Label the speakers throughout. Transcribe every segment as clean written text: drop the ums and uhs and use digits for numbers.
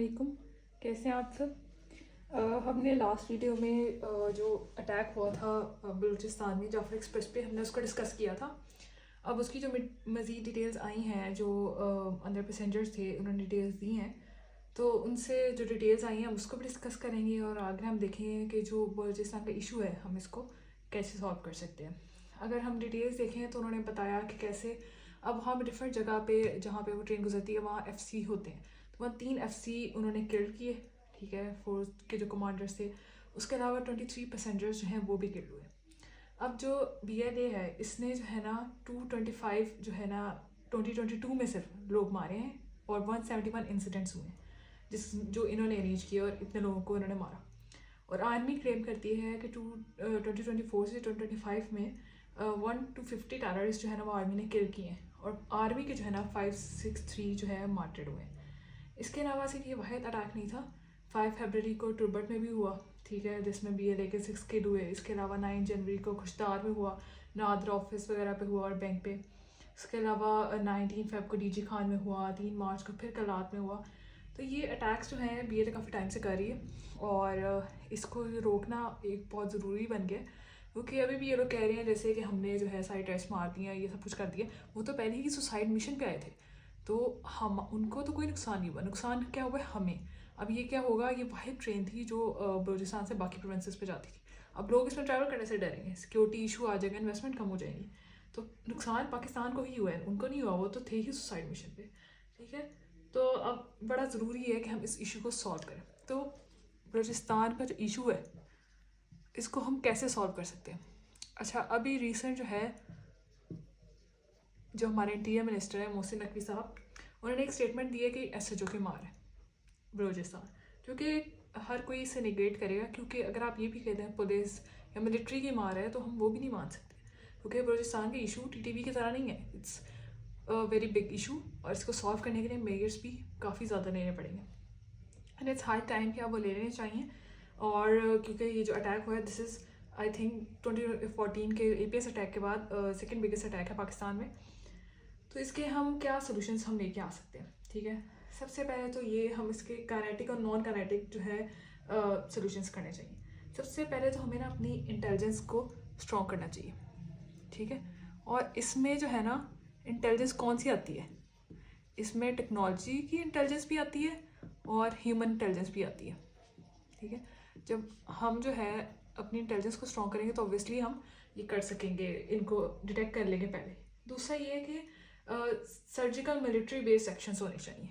Speaker 1: वालेकुम। कैसे हैं आप सब? हमने लास्ट वीडियो में जो अटैक हुआ था बलूचिस्तान में जाफर एक्सप्रेस पे, हमने उसको डिस्कस किया था। अब उसकी जो मज़ीद डिटेल्स आई हैं, जो अंदर पैसेंजर्स थे उन्होंने डिटेल्स दी हैं, तो उनसे जो डिटेल्स आई हैं उसको भी डिस्कस करेंगे और आगे हम देखेंगे कि जो बलूचिस्तान का इशू है हम इसको कैसे सॉल्व कर सकते हैं। अगर हम डिटेल्स देखें तो उन्होंने बताया कि कैसे अब वहाँ पर डिफरेंट जगह पे जहाँ पे वो ट्रेन गुजरती है वहाँ FC होते हैं, तो वहाँ 3 FC उन्होंने किल किए, ठीक है, फोर्स के जो कमांडर्स थे। उसके अलावा 23 पैसेंजर्स जो हैं वो भी किल हुए। अब जो BLA है इसने जो है ना 225 जो है ना 2022 में सिर्फ लोग मारे हैं और 171 इंसिडेंट्स हुए हैं जो इन्होंने अरेंज किया और इतने लोगों को इन्होंने मारा। और आर्मी क्लेम करती है कि 2024 से 2025 में 1 to 50 टेररिस्ट जो है ना वो आर्मी ने किल किए हैं और आर्मी के जो है ना 563 जो है मार्टर्ड हुए हैं। इसके अलावा सिर्फ ये वाहिद अटैक नहीं था। 5 फरवरी को टुरबट में भी हुआ, ठीक है, जिसमें BLA के 6 किल हुए। इसके अलावा 9 जनवरी को खुशदार में हुआ, नादर ऑफिस वगैरह पे हुआ और बैंक पे। इसके अलावा 19 फेब को DG खान में हुआ, 3 मार्च को फिर कलात में हुआ। तो ये अटैक्स जो हैं BLA काफ़ी टाइम से कर रही है और इसको रोकना एक बहुत ज़रूरी बन गया, क्योंकि अभी भी ये लोग कह रहे हैं जैसे कि हमने जो है सारे टेस्ट मार दिए, ये सब कुछ कर दिया। वो तो पहले ही सुसाइड मिशन पे आए थे, तो हम उनको तो कोई नुकसान नहीं हुआ। नुकसान क्या हुआ हमें। अब ये क्या होगा, ये वाहिद ट्रेन थी जो बलूचिस्तान से बाकी प्रोविंसेस पे जाती थी। अब लोग इसमें ट्रैवल करने से डरेंगे, सिक्योरिटी इशू आ जाएगा, इन्वेस्टमेंट कम हो जाएगी। तो नुकसान पाकिस्तान को ही हुआ है, उनको नहीं हुआ, वो तो थे ही सुसाइड मिशन पे, ठीक है। तो अब बड़ा ज़रूरी है कि हम इस इशू को सॉल्व करें। तो बलूचिस्तान का जो इशू है इसको हम कैसे सॉल्व कर सकते हैं। अच्छा, अभी रिसेंट जो है जो हमारे इंटीरियर मिनिस्टर है मोहसिन नकवी साहब, उन्होंने एक स्टेटमेंट दी है कि SHO की मार है बलूचिस्तान, क्योंकि हर कोई इसे निगेट करेगा। क्योंकि अगर आप ये भी कहते हैं पुलिस या मिलिट्री की मार है तो हम वो भी नहीं मान सकते, क्योंकि बलूचिस्तान के इशू TTP की तरह नहीं है। इट्स वेरी बिग इशू और इसको सॉल्व करने के लिए मेजर्स भी काफ़ी ज़्यादा लेने पड़ेंगे एंड इट्स हाई टाइम कि आप वो ले लेने चाहिए। और क्योंकि ये जो अटैक हुआ है दिस इज़ आई थिंक 2014 के APS अटैक के बाद सेकेंड बिगेस्ट अटैक है पाकिस्तान में। तो इसके हम क्या सोल्यूशंस हम लेके आ सकते हैं, ठीक है। सबसे पहले तो ये हम इसके काइनेटिक और नॉन काइनेटिक जो है सोल्यूशंस करने चाहिए। सबसे पहले तो हमें ना अपनी इंटेलिजेंस को स्ट्रॉन्ग करना चाहिए, ठीक है। और इसमें जो है ना इंटेलिजेंस कौन सी आती है, इसमें टेक्नोलॉजी की इंटेलिजेंस भी आती है और ह्यूमन इंटेलिजेंस भी आती है, ठीक है। जब हम जो है अपनी इंटेलिजेंस को स्ट्रॉन्ग करेंगे तो ऑब्वियसली हम ये कर सकेंगे, इनको डिटेक्ट कर लेंगे पहले। दूसरा ये है कि सर्जिकल मिलिट्री बेस्ड एक्शंस होने चाहिए।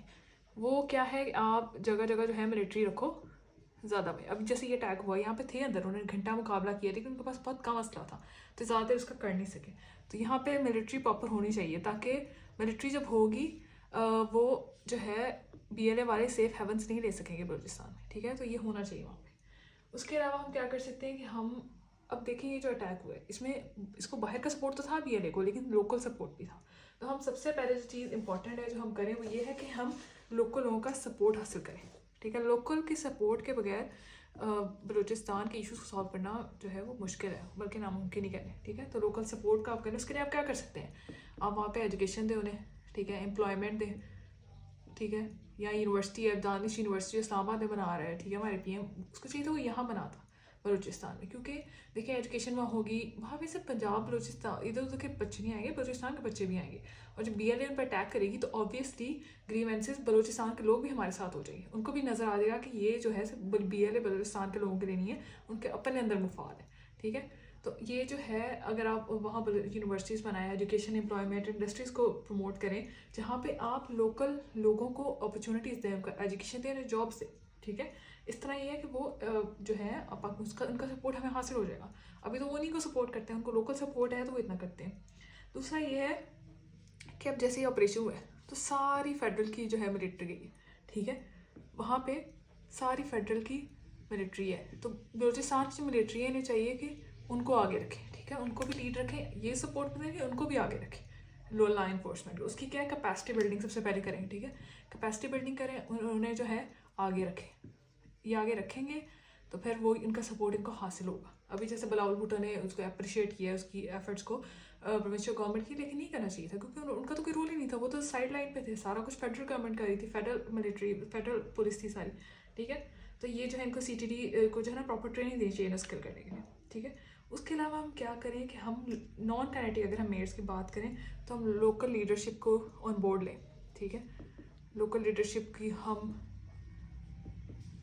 Speaker 1: वो क्या है, आप जगह जगह जो है मिलिट्री रखो ज़्यादा में। अब जैसे ये अटैक हुआ, यहाँ पे थे अंदर, उन्होंने घंटा मुकाबला किया, लेकिन उनके पास बहुत कम असला था तो ज़्यादा उसका कर नहीं सके। तो यहाँ पे मिलिट्री प्रॉपर होनी चाहिए, ताकि मिलिट्री जब होगी वो जो है BLA वाले सेफ हेवंस नहीं ले सकेंगे बलूचिस्तान में, ठीक है। तो ये होना चाहिए वहाँ पे। उसके अलावा हम क्या कर सकते हैं कि हम अब देखें, ये जो अटैक हुआ है इसमें इसको बाहर का सपोर्ट तो था BLA को, लेकिन लोकल सपोर्ट भी था। तो हम सबसे पहले जो चीज़ इंपॉर्टेंट है जो हम करें वो ये है कि हम लोकल लोगों का सपोर्ट हासिल करें, ठीक है। लोकल के सपोर्ट के बगैर बलूचिस्तान के इशूज़ को सॉल्व करना जो है वो मुश्किल है, बल्कि नामुमकिन ही करें, ठीक है। तो लोकल सपोर्ट का आप करें। उसके लिए आप क्या कर सकते हैं, आप वहाँ पे एजुकेशन दें उन्हें, ठीक है, एम्प्लॉयमेंट दें, ठीक है। या यूनिवर्सिटी है, दानिश यूनिवर्सिटी इस्लामाबाद में बना रहा है, ठीक है, हमारे PM, उसको चाहिए तो वो यहाँ बनाता बलूचिस्तान में। क्योंकि देखिए एजुकेशन वहाँ होगी, वहाँ पे सिर्फ पंजाब बलूचिस्तान इधर उधर के बच्चे नहीं आएंगे, बलूचिस्तान के बच्चे भी आएंगे। और जब BLA उन पर अटैक करेगी तो ऑब्वियसली ग्रीवेंसेस बलूचिस्तान के लोग भी हमारे साथ हो जाएंगे। उनको भी नज़र आ जाएगा कि ये जो है सिर्फ BLA बलूचिस्तान के लोगों के लिए नहीं है, उनके अपने अंदर मुफाद है, ठीक है। तो ये जो है अगर आप वहाँ पर यूनिवर्सिटीज़ बनाएं, एजुकेशन, एम्प्लॉयमेंट, इंडस्ट्रीज़ को प्रमोट करें, जहाँ पे आप लोकल लोगों को अपॉर्चुनिटीज़ दें, उनका एजुकेशन दें, जॉब से, ठीक है। इस तरह ये है कि वो जो है उसका उनका सपोर्ट हमें हासिल हो जाएगा। अभी तो वो नहीं को सपोर्ट करते हैं, उनको लोकल सपोर्ट है तो वो इतना करते हैं। दूसरा ये है कि अब जैसे ये ऑपरेशन हुआ है तो सारी फेडरल की जो है मिलिट्री गई है, ठीक है। वहाँ पे सारी फेडरल की मिलिट्री है, तो बलूचिस्तान की जो मिलिट्री है इन्हें चाहिए कि उनको आगे रखें, ठीक है, उनको भी लीड रखें, ये सपोर्ट करें कि उनको भी आगे रखें लो ला इन्फोर्समेंट। उसकी क्या है, कैपेसिटी बिल्डिंग सबसे पहले करेंगे, ठीक है। कैपेसिटी बिल्डिंग करें, उन्हें जो है आगे रखें, ये आगे रखेंगे तो फिर वो इनका सपोर्ट इनको हासिल होगा। अभी जैसे बिलावल भुट्टो ने उसको अप्रिशिएट किया उसकी एफर्ट्स को, प्रोविंशियल गवर्नमेंट की, लेकिन नहीं करना चाहिए था क्योंकि उनका तो कोई रोल ही नहीं था, वो तो साइड लाइन पे थे, सारा कुछ फेडरल गवर्नमेंट कर रही थी, फेडरल मिलिट्री, फेडरल पुलिस थी सारी, ठीक है। तो ये जो है इनको CTD को जो है ना प्रॉपर ट्रेनिंग देनी चाहिए स्किल करने के लिए, ठीक है। उसके अलावा हम क्या करें कि हम नॉन कैनेटिक, अगर हम मेयर्स की बात करें तो हम लोकल लीडरशिप को ऑन बोर्ड लें, ठीक है। लोकल लीडरशिप की हम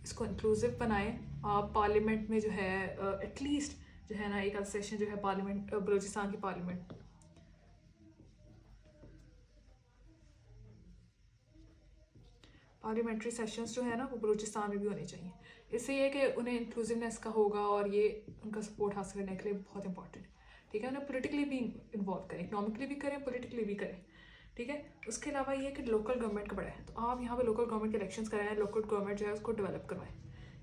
Speaker 1: इसको इंक्लूसिव बनाएं। आप पार्लियामेंट में जो है एटलीस्ट जो है ना एक सेशन जो है पार्लियामेंट, बलूचिस्तान की पार्लियामेंट, पार्लियामेंट्री सेशंस जो है ना वो बलूचिस्तान में भी होने चाहिए। इससे ये कि उन्हें इंक्लूसिवनेस का होगा और ये उनका सपोर्ट हासिल करने के लिए बहुत इंपॉर्टेंट है, ठीक है। उन्हें पोलिटिकली भी इन्वॉल्व करें, इकोनॉमिकली भी करें, पोलिटिकली भी करें, ठीक है। उसके अलावा ये कि लोकल गवर्नमेंट का बड़ा है, तो आप यहाँ पे लोकल गवर्नमेंट के इलेक्शंस कराएं, लोकल गवर्नमेंट जो है उसको डेवलप करवाएं,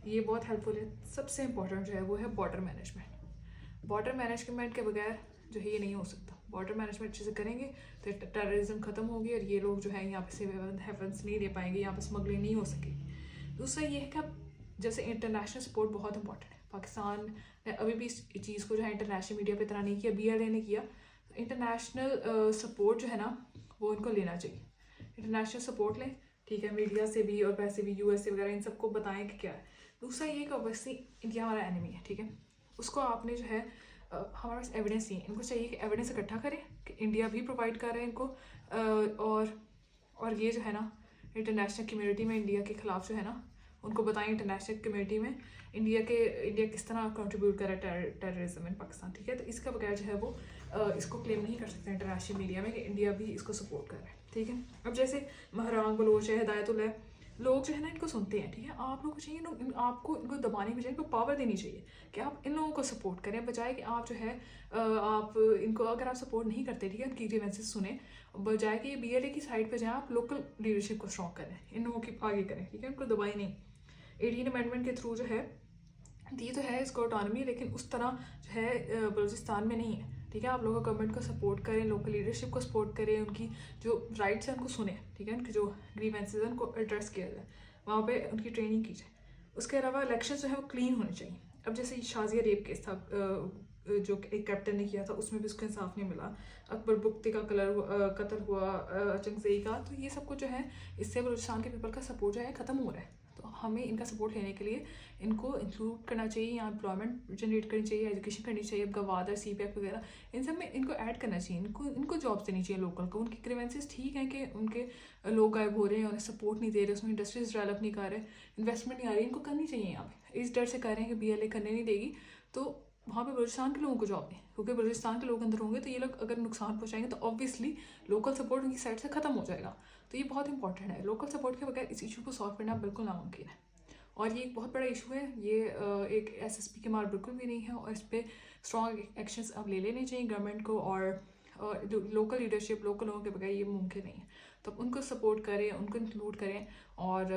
Speaker 1: ये बहुत हेल्पफुल है। सबसे इंपॉर्टेंट जो है वो है बॉर्डर मैनेजमेंट। बॉर्डर मैनेजमेंट के बगैर जो है ये नहीं हो सकता। बॉर्डर मैनेजमेंट अच्छे से करेंगे तो टेररिज्म खत्म होगी और ये लोग जो है यहाँ पे से वेपन्स नहीं दे पाएंगे, यहाँ पे स्मगलिंग नहीं हो सकेगी। दूसरा ये है कि अब जैसे इंटरनेशनल सपोर्ट बहुत इंपॉर्टेंट है। पाकिस्तान ने अभी भी इस चीज़ को जो है इंटरनेशनल मीडिया पे इतना नहीं किया, BLA ने किया। तो इंटरनेशनल सपोर्ट जो है ना वो इनको लेना चाहिए, इंटरनेशनल सपोर्ट लें, ठीक है, मीडिया से भी और वैसे भी USA वगैरह इन सबको बताएं कि क्या है। दूसरा ये कि ऑब्वियसली इंडिया हमारा एनिमी है, ठीक है, उसको आपने जो है हमारे पास एविडेंस नहीं है, इनको चाहिए कि एविडेंस इकट्ठा करें कि इंडिया भी प्रोवाइड कर रहे हैं इनको, और ये जो है ना इंटरनेशनल कम्युनिटी में इंडिया के खिलाफ जो है ना उनको बताएं इंटरनेशनल कम्युनिटी में इंडिया किस तरह कंट्रीब्यूट कर रहा है टेररिज्म इन पाकिस्तान, ठीक है। तो इसका बगैर जो है वो इसको क्लेम नहीं कर सकते इंटरनेशनल मीडिया में कि इंडिया भी इसको सपोर्ट कर रहा है, ठीक है। अब जैसे महरान बलोच है, हिदायतुल है, लोग जो है ना इनको सुनते हैं, ठीक है। आप लोगों को चाहिए आपको इनको दबाने की बजाय इनको पावर देनी चाहिए कि आप इन लोगों को सपोर्ट करें, बजाय कि आप जो है आप इनको अगर आप सपोर्ट नहीं करते, ठीक है, उनकी ग्रीवेंसेस सुने, बजाय कि BLA की साइड पे जाएं, आप लोकल लीडरशिप को स्ट्रॉन्ग करें, इन लोगों की आगे करें, ठीक है, उनको दबाई नहीं। 18 अमेंडमेंट के थ्रू जो है दी तो है इसको ऑटोनॉमी, लेकिन उस तरह जो है बलूचिस्तान में नहीं है, ठीक है। आप लोग गवर्नमेंट को सपोर्ट करें, लोकल लीडरशिप को सपोर्ट करें, उनकी जो राइट्स हैं उनको सुने, ठीक है, उनकी जो ग्रीवेंसेस हैं उनको एड्रेस किया जाए, वहाँ पे उनकी ट्रेनिंग की जाए। उसके अलावा इलेक्शन जो है वो क्लीन होने चाहिए। अब जैसे शाजिया रेप केस था जो एक कैप्टन ने किया था, उसमें भी उसको इंसाफ नहीं मिला, अकबर बुख्ती का कत्ल हुआ, चंगज़ई का, तो ये सब कुछ जो है इससे बलूचिस्तान के पीपल का सपोर्ट जो है ख़त्म हो रहा है। तो हमें इनका सपोर्ट लेने के लिए इनको इंक्लूड करना चाहिए, यहाँ एम्प्लॉयमेंट जनरेट करनी चाहिए, एजुकेशन करनी चाहिए, गवादर CPF वगैरह इन सब में इनको ऐड करना चाहिए, इनको जॉब्स देनी चाहिए लोकल को। उनकी ग्रीवेंसेस ठीक है कि उनके लोग गायब हो रहे हैं, उन्हें सपोर्ट नहीं दे रहे, उसमें इंडस्ट्रीज डेवलप नहीं कर रहे, इन्वेस्टमेंट नहीं आ रही, इनको करनी चाहिए यहाँ पे। इस डर से कर रहे हैं कि BLA करने नहीं देगी तो वहाँ पे बलूचिस्तान के लोगों को जॉब दें, क्योंकि बलूचिस्तान के लोग अंदर होंगे तो ये लोग अगर नुकसान पहुँचाएंगे तो ऑब्वियसली लोकल सपोर्ट उनकी साइड से ख़त्म हो जाएगा। तो ये बहुत इंपॉर्टेंट है, लोकल सपोर्ट के बगैर इस इशू को सॉल्व करना बिल्कुल नामुमकिन है। और ये एक बहुत बड़ा इशू है, ये एक SSP के मार बिल्कुल भी नहीं है, और इस पर स्ट्रॉन्ग एक्शंस अब ले लेने चाहिए गवर्नमेंट को, और लोकल लीडरशिप, लोकल लोगों के बगैर ये मुमकिन नहीं है। तो उनको सपोर्ट करें, उनको इंक्लूड करें, और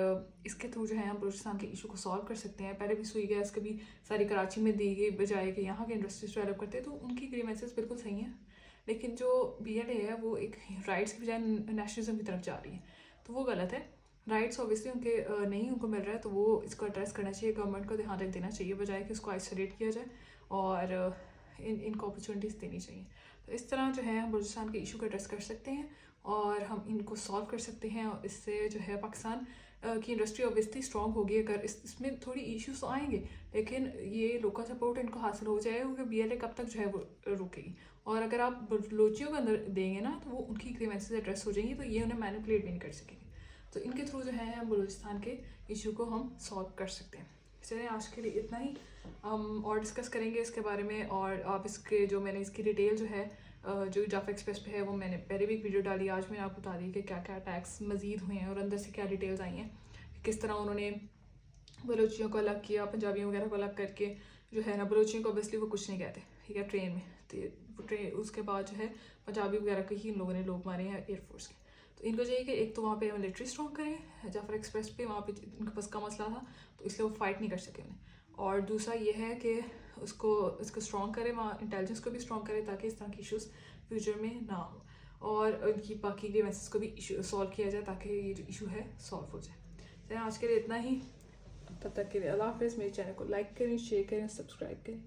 Speaker 1: इसके थ्रू जो है हम बलूचिस्तान के इशू को सॉल्व कर सकते हैं। पहले भी सुई गैस कभी सारी कराची में दी गई, बजाय कि यहाँ के इंडस्ट्रीज डेवलप करते हैं, तो उनकी ग्रीवेंसेस बिल्कुल सही हैं, लेकिन जो BLA है वो एक राइट्स की बजाय नेशनलिज्म की तरफ जा रही है, तो वो गलत है। राइट्स ऑब्वियसली उनके नहीं उनको मिल रहा है, तो वो इसको एड्रेस करना चाहिए, गवर्नमेंट को ध्यान रख देना चाहिए, बजाय कि उसको आइसोलेट किया जाए, और इनको अपॉर्चुनिटीज़ देनी चाहिए। तो इस तरह जो है हम बलूचिस्तान के इशू को एड्रेस कर सकते हैं और हम इनको सॉल्व कर सकते हैं, और इससे जो है पाकिस्तान की इंडस्ट्री ऑब्वियसली स्ट्रॉन्ग होगी। अगर इसमें थोड़ी इश्यूज तो आएंगे, लेकिन ये लोकल सपोर्ट इनको हासिल हो जाएगा, क्योंकि BLA कब तक जो है वो रुकेगी। और अगर आप बलोचियों को अंदर देंगे ना तो वो उनकी ग्रीवेंसेस एड्रेस हो जाएंगी, तो ये उन्हें मैनिपुलेट भी नहीं कर सकेंगे। तो इनके थ्रू जो है हम बलूचिस्तान के इशू को हम सॉल्व कर सकते हैं। चलिए आज के लिए इतना ही, हम और डिस्कस करेंगे इसके बारे में, और आप इसके जो मैंने इसकी डिटेल जो है जो जाफा एक्सप्रेस पे है वो मैंने पहले भी एक वीडियो डाली, आज मैंने आपको बता दी कि क्या क्या अटैक्स मजीद हुए हैं और अंदर से क्या डिटेल्स आई हैं, किस तरह उन्होंने बलोचियों को अलग किया, पंजाबियों वगैरह को अलग करके जो है ना, बलोचियों को ऑब्वियसली वो कुछ नहीं कहते, ठीक है, ट्रेन में, तो उसके बाद जो है पंजाबी वगैरह के ही इन लोगों ने लोग मारे हैं एयरफोर्स के। तो इनको चाहिए कि एक तो वहाँ पे मिलिट्री स्ट्रॉन्ग करें, जाफर एक्सप्रेस पे वहाँ पे इनके पास का मसला था तो इसलिए वो फाइट नहीं कर सके उन्हें, और दूसरा ये है कि इसको स्ट्रॉन्ग करें, वहाँ इंटेलिजेंस को भी स्ट्रॉन्ग करें, ताकि इस तरह के इशूज़ फ्यूचर में ना हो, और उनकी बाकी ग्रीवेंसेस को भी सॉल्व किया जाए, ताकि ये जो इशू है सॉल्व हो जाए। तो आज के लिए इतना ही, तब तक के लिए अल्लाह हाफिज़। मेरे चैनल को लाइक करें, शेयर करें, सब्सक्राइब करें।